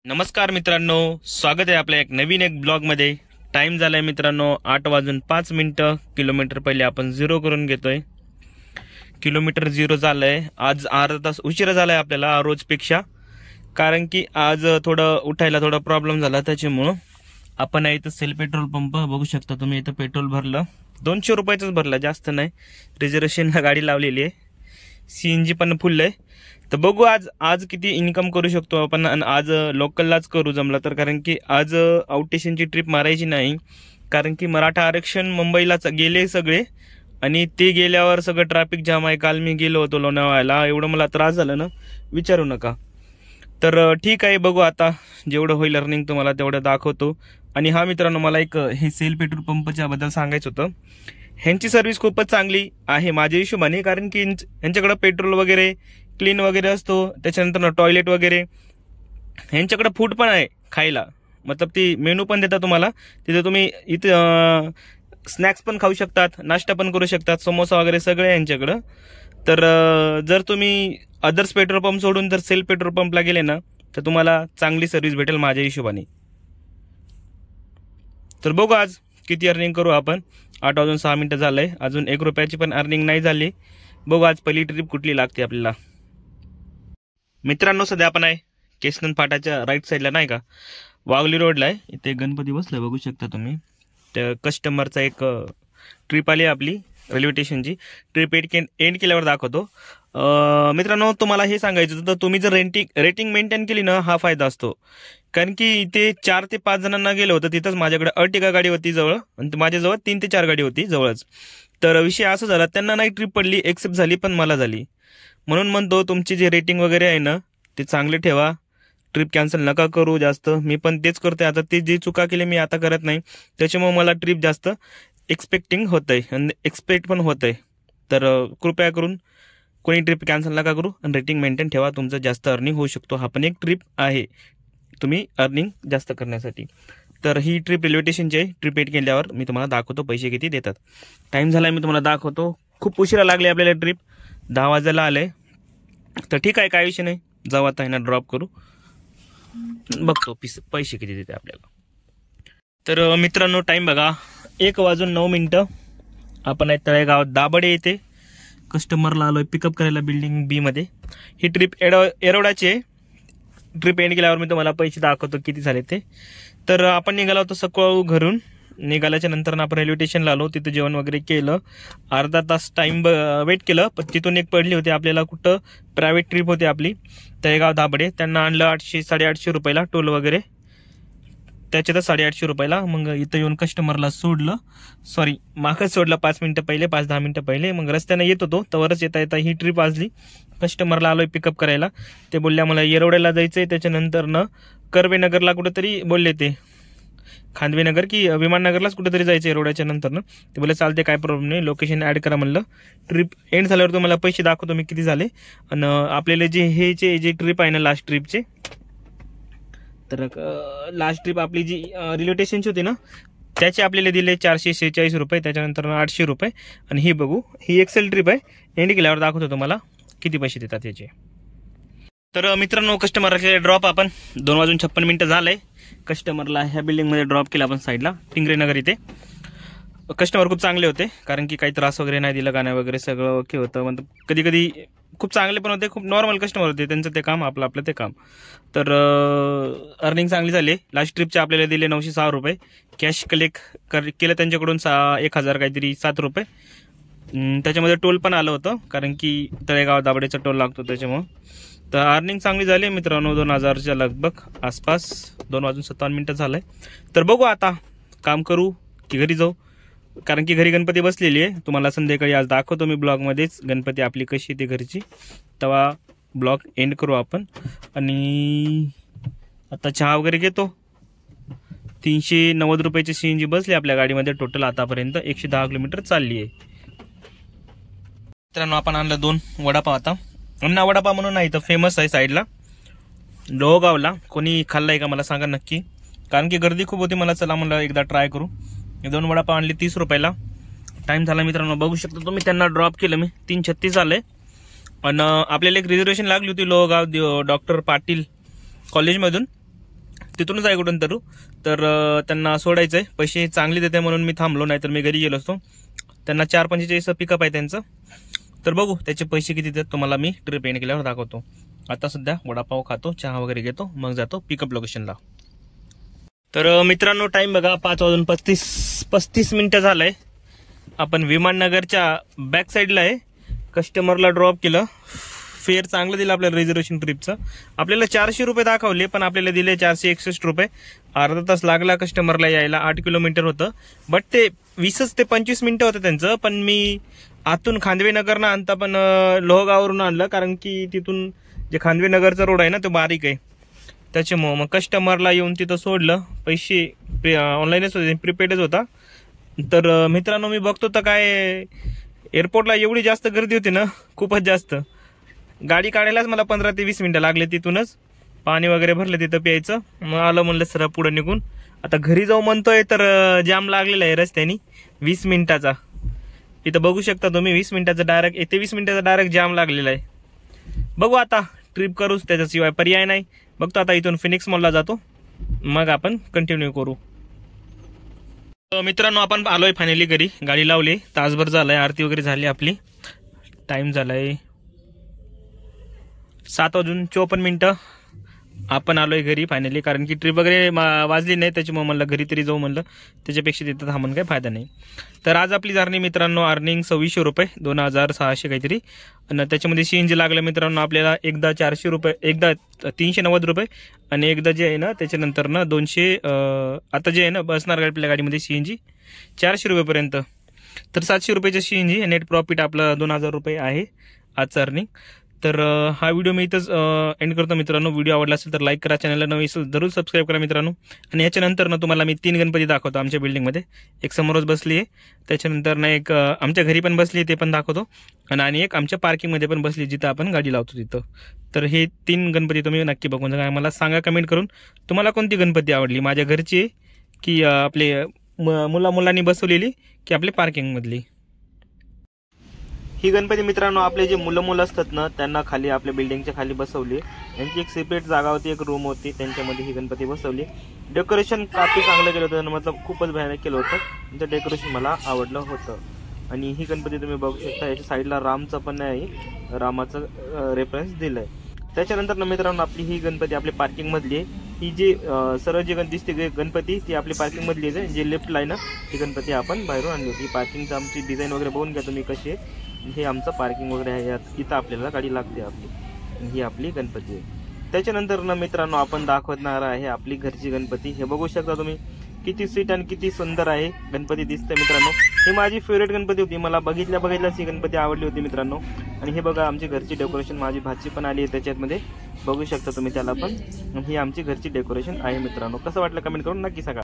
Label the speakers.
Speaker 1: नमस्कार मित्रांनो, स्वागत आहे आपल्या एक ब्लॉग मध्ये। टाइम झालाय मित्रांनो 8:05। किलोमीटर पहिले आपण 0 करून घेतोय। किलोमीटर 0 झालंय। आज अर्धा तास उशिरा झालाय आपल्याला रोजपेक्षा, कारण की आज थोडं उठायला थोडा प्रॉब्लेम झाला, त्याच्यामुळे आपण इथं सेल पेट्रोल पंप बघू शकता तुम्ही। इथं पेट्रोल भरलं 200 रुपयाचंच भरलं, जास्त नाही। रिझर्वेशनला गाडी लावलेली आहे, सीएनजी पण फुल आहे। तर बघू आज किती इन्कम करू शकतो आपण, आणि आज लोकललाच करू जमलं तर, कारण की आज आउट स्टेशनची ट्रिप मारायची नाही, कारण की मराठा आरक्षण मुंबईलाच गेले सगळे, आणि ते गेल्यावर सगळं ट्रॅफिक जाम आहे। काल मी गेलो होतो लोणावळ्याला, एवढं मला त्रास झाला ना विचारू नका। तर ठीक आहे, बघू आता जेवढं होईल अर्निंग तुम्हाला तेवढं दाखवतो। आणि हा मित्रांनो, मला एक हे सेल पेट्रोल पंपच्या बद्दल सांगायचं होतं। ह्यांची सर्व्हिस खूपच चांगली आहे माझ्या हिशोबाने, कारण की यांच्याकडे पेट्रोल वगैरे क्लीन वगैरे असतो, त्याच्यानंतर टॉयलेट वगैरे, ह्यांच्याकडे फूड पण आहे खायला, मतलब ती मेनू पण देतात तुम्हाला तिथे। तुम्ही इथं स्नॅक्स पण खाऊ शकतात, नाश्ता पण करू शकतात, समोसा वगैरे सगळे यांच्याकडं। तर जर तुम्ही अदर्स पेट्रोल पंप सोडून जर सेल पेट्रोल पंपला गेले ना, तर तुम्हाला चांगली सर्व्हिस भेटेल माझ्या हिशोबाने। तर बघू आज किती अर्निंग करू आपण। 8:06 झालंय, अजून 1 रुपयाची पण अर्निंग नाही झाली। बघू आज पहिली ट्रिप कुठली लागते आपल्याला। मित्रांनो, सध्या आपण आहे केसनंद फाटाच्या राईट साईडला, नाही का, वावली रोडला आहे। इथे गणपती बसलाय बघू शकता तुम्ही। त्या कस्टमरचा एक ट्रिप आली आपली, रेल्वे स्टेशनची ट्रिप एंड केल्यावर दाखवतो। मित्रांनो, तुम्हाला हे सांगायचं होतं, तुम्ही जर रेटिंग मेंटेन केली ना, हा फायदा असतो। कारण की इथे 4 ते 5 जणांना गेलं होतं, तिथंच माझ्याकडे अर्टिगा गाडी होती जवळ, आणि माझ्याजवळ 3 ते 4 गाडी होती जवळच। तर विषय असा झाला, त्यांना नाही ट्रिप पडली, एक्सेप्ट झाली, पण मला झाली। म्हणून म्हणतो, तुमची जे रेटिंग वगैरे आहे ना ते चांगले ठेवा, ट्रिप कॅन्सल नका करू जास्त। मी पण तेच करतोय आता, ते जे चुका केली मी आता करत नाही, त्याच्यामुळे मला ट्रिप जास्त एक्सपेक्टिंग होतंय आणि एक्सपेक्ट पण होतंय। तर कृपया करून कोणी ट्रिप कॅन्सल नका करू, आणि रेटिंग मेंटेन ठेवा, तुमचं जास्त अर्निंग होऊ शकतो। हा पण एक ट्रिप आहे तुम्ही अर्निंग जास्त करण्यासाठी। तर ही ट्रिप रेल्वे स्टेशनची आहे। ट्रिप एंड केल्यावर मी तुम्हाला दाखवतो पैसे किती देतात। टाइम झालाय, मी तुम्हाला दाखवतो। खूप उशिरा लागले आपल्याला, ट्रिप 10 वाजायला आले। तर ठीक आहे, काय विषय नाही, जाऊ आता ना ड्रॉप करू, बघतो पैसे किती देते आपल्याला। तर मित्रांनो, टाइम बघा 1:09। आपण आहे तळेगाव दाबडे येथे कस्टमरला आलोय पिकअप करायला, बिल्डिंग बी मध्ये। ही ट्रिप एरोडाची आहे। ट्रिप एंड केल्यावर मी तुम्हाला पैसे दाखवतो किती झाले ते। तर आपण निघालो होतो सकाळी घरून, निघाल्याच्या नंतर आपण रेल्वे स्टेशनला आलो, तिथे जेवण वगैरे केलं, अर्धा तास टाइम वेट केलं। पण तिथून एक पडली होती आपल्याला, कुठं प्रायव्हेट ट्रिप होती आपली, तळेगाव दाबडे। त्यांना आणलं 800-850 रुपयाला टोल वगैरे, त्याच्यातच 850 रुपयाला। मग इथं येऊन कस्टमरला सोडलं, सॉरी मागच सोडलं 5 मिनिटं पहिले, 5-10 मिनिटं पहिले। मग रस्त्याने येत होतो, तवरच येता ही ट्रिप वाजली। कस्टमरला आलोय पिकअप करायला, ते बोलल्या मला येरवड्याला जायचंय, त्याच्यानंतर न कर्वेनगरला कुठेतरी बोलले, ते खांदवेनगर की विमाननगरलाच कुठेतरी जायचं येरवड्याच्या नंतर ना। ते बोलले चालते, काय प्रॉब्लेम नाही, लोकेशन ऍड करा म्हणलं। ट्रिप एंड झाल्यावर तुम्हाला पैसे दाखवतो मी किती झाले। आणि आपल्याला जे ट्रिप आहे ना, लास्ट ट्रिपचे, तर लास्ट ट्रिप आपली जी रेल्वे स्टेशनची होती ना, त्याचे आपल्याला दिले 446 रुपये, त्याच्यानंतर 800 रुपये। आणि ही बघू, ही एक्सेल ट्रिप आहे। एंड केल्यावर दाखवतो तुम्हाला किती पैसे देतात याचे। तर मित्रांनो, कस्टमरला ड्रॉप आपण 2:56 झालंय। कस्टमरला ह्या बिल्डिंगमध्ये ड्रॉप केला आपण साईडला, टिंगरेनगर इथे। कस्टमर खूप चांगले होते, कारण की काही त्रास वगैरे नाही दिला, गाणं वगैरे सगळं ओके होतं। म्हणजे कधी कधी खूप चांगले पण होते, खूप नॉर्मल कस्टमर होते, त्यांचं ते काम, आपलं ते काम। तर अर्निंग चांगली झाली। लास्ट ट्रिपचे आपल्याला दिले 906 रुपये, कॅश कलेक्ट केलं त्यांच्याकडून 1000 काहीतरी 7 रुपये। त्याच्यामध्ये टोल पण आलं होतं, कारण की तळेगाव दाबडेचा टोल लागतो त्याच्यामुळं। तर अर्निंग चांगली झाली मित्रांनो, 2000च्या लगभग आसपास, 2:57 झालंय। तर बघू आता काम करू की घरी जाऊ, कारण की घरी गणपती बसलेली आहे। तुम्हाला संध्याकाळी आज दाखवतो मी ब्लॉगमध्येच गणपती आपली कशी येते घरची, तेव्हा ब्लॉग एंड करू आपण। आणि आता चहा वगैरे घेतो। 390 रुपयाची सीएनजी बसली आपल्या गाडीमध्ये टोटल आतापर्यंत, 110 किलोमीटर चालली आहे। मित्रांनो, आपण आणलं 2 वडापाव। आता अण्णा वडापाव म्हणून नाही तर फेमस आहे साईडला लोहगावला, कोणी खाल्लाय का मला सांगा नक्की, कारण की गर्दी खूप होती। मला चला म्हणलं एकदा ट्राय करू। 2 वडापाव आणले 30 रुपयाला। टाइम झाला मित्रांनो, बघू शकता तुम्ही, त्यांना ड्रॉप केलं मी, 3:36 आलंय। आणि आपल्याला एक रिझर्वेशन लागली होती लोहगाव डॉक्टर पाटील कॉलेजमधून, तिथूनच आहे कुठून तर त्यांना सोडायचं आहे. पैसे चांगले देते म्हणून मी थांबलो, नाही तर मी घरी गेलो असतो. त्यांना 4:45 पिकअप आहे त्यांचं. तर बघू त्याचे पैसे किती देतात तुम्हाला मी ट्रिप एंड केल्यावर दाखवतो. आता सध्या वडापाव खातो, चहा वगैरे घेतो, मग जातो पिकअप लोकेशनला. तर मित्रांनो टाइम बघा 5:35 झालंय. आपण विमाननगरच्या बॅक साईडला आहे. कस्टमरला ड्रॉप केलं. फेअर चांगलं दिलं आपल्याला रिझर्वेशन ट्रिपचं. आपल्याला 400 रुपये दाखवले, पण आपल्याला दिले 461 रुपये. अर्धा तास लागला कस्टमरला यायला. 8 किलोमीटर होतं, बट ते 20 ते 25 मिनिटं होतं त्यांचं. पण मी आतून खांदवेनगरनं आणता पण लोहगाववरून आणलं, कारण की तिथून जे खांदवेनगरचा रोड आहे ना तो बारीक आहे, त्याच्यामुळं मग कस्टमरला येऊन तिथं सोडलं. पैसे ऑनलाईनच होते, प्रीपेडच होता. तर मित्रांनो मी बघतो तर काय एअरपोर्टला एवढी जास्त गर्दी होती ना, खूपच जास्त. गाडी काढायलाच मला 15 ते 20 मिनिटं लागले. तिथूनच पाणी वगैरे भरलं तिथं प्यायचं. मग आलं म्हणलं सर पुढे निघून. आता घरी जाऊ म्हणतोय तर जाम लागलेला आहे रस्त्यानी 20 मिनिटाचा. इथं बघू शकता तुम्ही 20 मिनिटाचा डायरेक्ट, येते 20 मिनिटाचा डायरेक्ट जाम लागलेला आहे. बघू आता ट्रिप करूच, त्याच्याशिवाय पर्याय नाही. बघतो आता इथून फिनिक्स मॉलला जातो, मग आपण कंटिन्यू करू. मित्रांनो आपण आलोय फायनली घरी. गाडी लावली, तासभर झालाय, आरती वगैरे झाली आपली. टाइम झालाय 7:54. आपण आलोय घरी फायनली, कारण की ट्रिप वगैरे वाजली नाही, त्याच्यामुळे म्हणलं घरी तरी जाऊ म्हणलं. त्याच्यापेक्षा तिथं थांबून काही फायदा नाही. तर आज आपली जर्नी मित्रांनो अर्निंग 2600 रुपये, 2600 काहीतरी. आणि त्याच्यामध्ये CNG लागलं मित्रांनो आपल्याला. एकदा 400 रुपये, एकदा 390 रुपये, आणि एकदा जे आहे ना त्याच्यानंतर ना 200. आता जे आहे ना बसणार आपल्या गाडीमध्ये CNG 400 रुपयेपर्यंत. तर 700 रुपयाचं CNG. नेट प्रॉफिट आपलं 2000 रुपये आहे आजचं अर्निंग. तर हा व्हिडिओ मी इथंच एंड करतो मित्रांनो. व्हिडिओ आवडला असेल तर लाईक करा, चॅनलला नवीन असेल जरूर सबस्क्राईब करा मित्रांनो. आणि याच्यानंतर ना तुम्हाला मी 3 गणपती दाखवतो आमच्या बिल्डिंगमध्ये. एक समोरच बसली आहे, त्याच्यानंतर ना एक आमच्या घरी पण बसली आहे, ते पण दाखवतो. आणि एक आमच्या पार्किंगमध्ये पण बसली, जिथं आपण गाडी लावतो तिथं. तर हे 3 गणपती तुम्ही नक्की बघून जा. मला सांगा कमेंट करून तुम्हाला कोणती गणपती आवडली, माझ्या घरची की आपले मुलांनी बसवलेली की आपले पार्किंगमधली. ही गणपती मित्रांनो आपले जे मुलं असतात ना त्यांना खाली आपल्या बिल्डिंगच्या खाली बसवली. यांची एक सेपरेट जागा होती, एक रूम होती, त्यांच्यामध्ये ही गणपती बसवली. डेकोरेशन काफी चांगलं केलं होतं, मतलब खूपच भयानक केलं होतं. त्यांचं डेकोरेशन मला आवडलं होतं. आणि ही गणपती तुम्ही बघू शकता, याच्या साईडला रामचं पण आहे, रामाचं रेफरन्स दिलंय. त्याच्यानंतर ना मित्रांनो आपली ही गणपती आपली पार्किंग मधली आहे. ही जी सरळ जी दिसते गणपती ती आपली पार्किंग मधली आहे. जे लेफ्ट लाईन ही गणपती आपण बाहेरून आणली होती. पार्किंगचं आमची डिझाईन वगैरे बघून घ्या तुम्ही कशी आहे. हे आमचं पार्किंग वगैरे आहे, इथं आपल्याला गाडी लागते आपली. ही आपली गणपती आहे. त्याच्यानंतर ना मित्रांनो आपण दाखवणार आहे आपली घरची गणपती. हे बघू शकता तुम्ही किती स्वीट आणि किती सुंदर आहे गणपती दिसते मित्रांनो. ही माझी फेवरेट गणपती होती, मला बघितल्याच ही गणपती आवडली होती मित्रांनो. आणि हे बघा आमची घरची डेकोरेशन, माझी भाची पण आली आहे त्याच्यामध्ये, बघू शकता तुम्ही त्याला पण. ही आमची घरची डेकोरेशन आहे मित्रांनो. कसं वाटलं कमेंट करून नक्की सांगा.